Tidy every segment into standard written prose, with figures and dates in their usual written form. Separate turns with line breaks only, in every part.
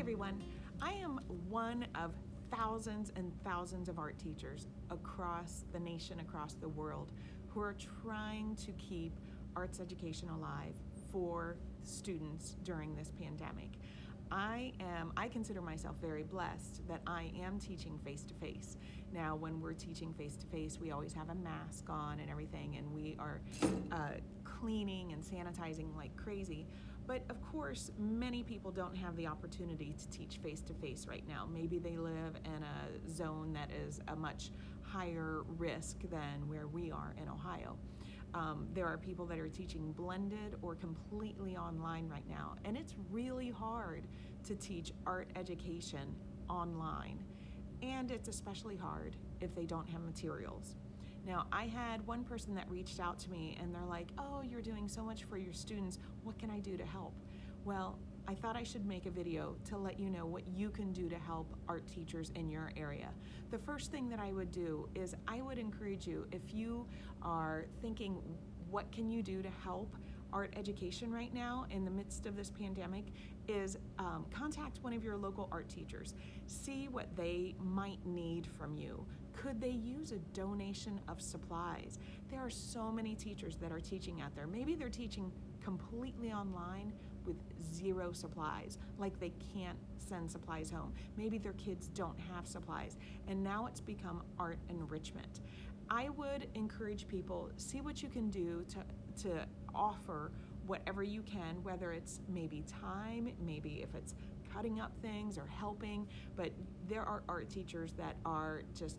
everyone. I am one of thousands and thousands of art teachers across the nation, across the world, who are trying to keep arts education alive for students during this pandemic. I consider myself very blessed that I am teaching face-to-face. Now, when we're teaching face-to-face, we always have a mask on and everything, and we are cleaning and sanitizing like crazy. But of course, many people don't have the opportunity to teach face-to-face right now. Maybe they live in a zone that is a much higher risk than where we are in Ohio. There are people that are teaching blended or completely online right now, and it's really hard to teach art education online, and it's especially hard if they don't have materials. Now, I had one person that reached out to me and they're like, "Oh, you're doing so much for your students. What can I do to help?" Well, I thought I should make a video to let you know what you can do to help art teachers in your area. The first thing that I would do is I would encourage you, if you are thinking, what can you do to help art education right now in the midst of this pandemic, is contact one of your local art teachers. See what they might need from you. Could they use a donation of supplies? There are so many teachers that are teaching out there. Maybe they're teaching completely online with zero supplies, like they can't send supplies home. Maybe their kids don't have supplies, and now it's become art enrichment. I would encourage people, see what you can do to offer whatever you can, whether it's maybe time, maybe if it's cutting up things or helping, but there are art teachers that are just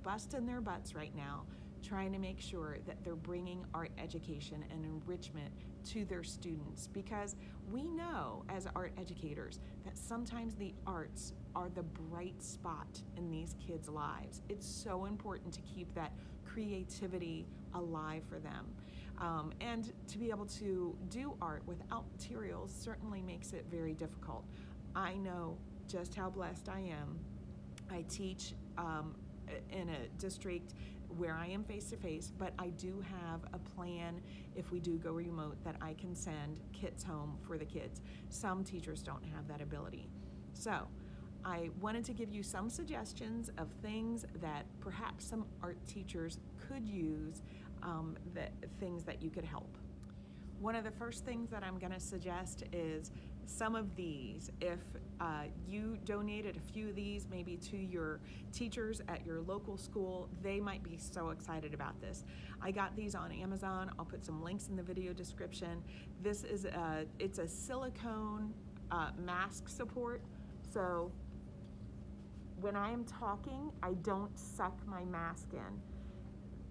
busting their butts right now trying to make sure that they're bringing art education and enrichment to their students, because we know as art educators that sometimes the arts are the bright spot in these kids' lives. It's so important to keep that creativity alive for them. And to be able to do art without materials certainly makes it very difficult. I know just how blessed I am. I teach in a district where I am face-to-face, but I do have a plan if we do go remote that I can send kits home for the kids. Some teachers don't have that ability. So I wanted to give you some suggestions of things that perhaps some art teachers could use, things that you could help. One of the first things that I'm going to suggest is some of these. If you donated a few of these maybe to your teachers at your local school, they might be so excited about this. I got these on Amazon. I'll put some links in the video description. This is it's a silicone mask support. So when I am talking, I don't suck my mask in.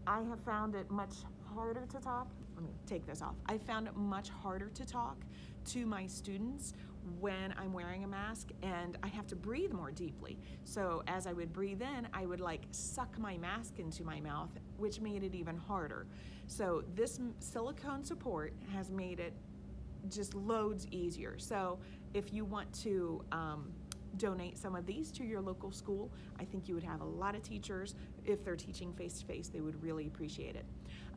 I have found it much harder to talk. Let me take this off. I found it much harder to talk to my students when I'm wearing a mask, and I have to breathe more deeply. So as I would breathe in, I would like suck my mask into my mouth, which made it even harder. So this silicone support has made it just loads easier. So if you want to donate some of these to your local school, I think you would have a lot of teachers, if they're teaching face-to-face, they would really appreciate it.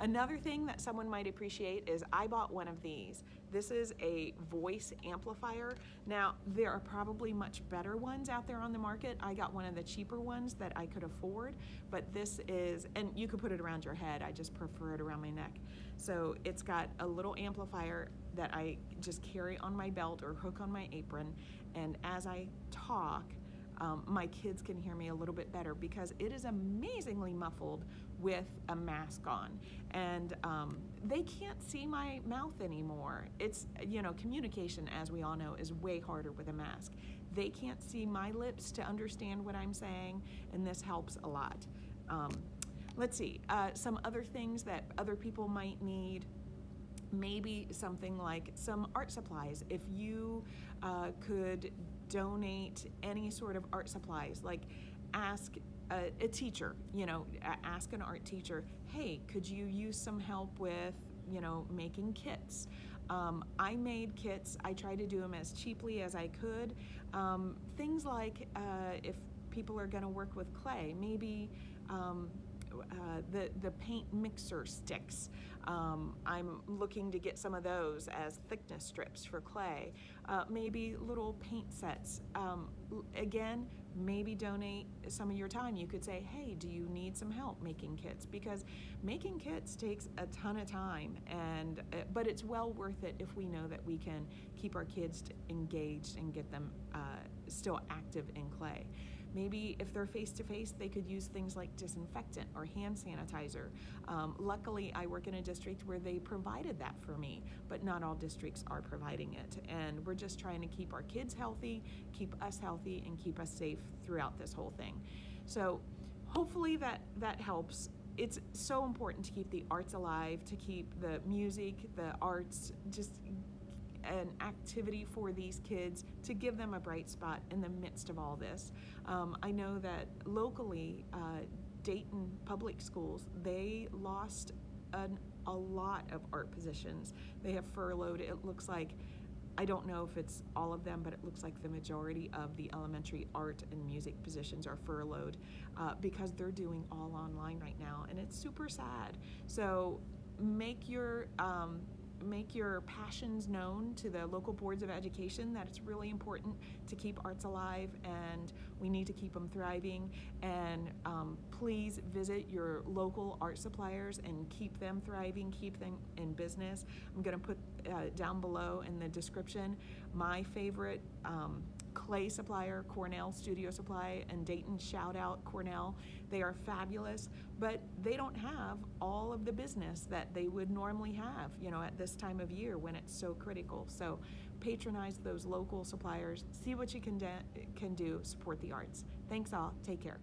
Another thing that someone might appreciate is I bought one of these. This is a voice amplifier. Now, there are probably much better ones out there on the market. I got one of the cheaper ones that I could afford, but this is, and you could put it around your head, I just prefer it around my neck. So it's got a little amplifier that I just carry on my belt or hook on my apron, and as I talk, my kids can hear me a little bit better because it is amazingly muffled with a mask on, and they can't see my mouth anymore. It's, communication, as we all know, is way harder with a mask. They can't see my lips to understand what I'm saying, and this helps a lot. Let's see, some other things that other people might need. Maybe something like some art supplies. If you could donate any sort of art supplies, like ask a teacher, ask an art teacher, hey, could you use some help with, making kits? I made kits. I tried to do them as cheaply as I could. Things like if people are going to work with clay, maybe the paint mixer sticks. I'm looking to get some of those as thickness strips for clay. Maybe little paint sets. Again, maybe donate some of your time. You could say, hey, do you need some help making kits? Because making kits takes a ton of time, but it's well worth it if we know that we can keep our kids engaged and get them still active in clay. Maybe if they're face-to-face, they could use things like disinfectant or hand sanitizer. Luckily, I work in a district where they provided that for me, but not all districts are providing it. And we're just trying to keep our kids healthy, keep us healthy, and keep us safe throughout this whole thing. So hopefully that helps. It's so important to keep the arts alive, to keep the music, the arts, just an activity for these kids, to give them a bright spot in the midst of all this. I know that locally, Dayton Public Schools, they lost a lot of art positions. They have furloughed, it looks like, I don't know if it's all of them, but it looks like the majority of the elementary art and music positions are furloughed because they're doing all online right now, and it's super sad. So make your passions known to the local boards of education, that it's really important to keep arts alive and we need to keep them thriving. And please visit your local art suppliers and keep them thriving, keep them in business. I'm going to put down below in the description my favorite clay supplier, Cornell Studio Supply in Dayton. Shout out Cornell. They are fabulous, but they don't have all of the business that they would normally have, at this time of year when it's so critical. So patronize those local suppliers, see what you can do, support the arts. Thanks all, take care.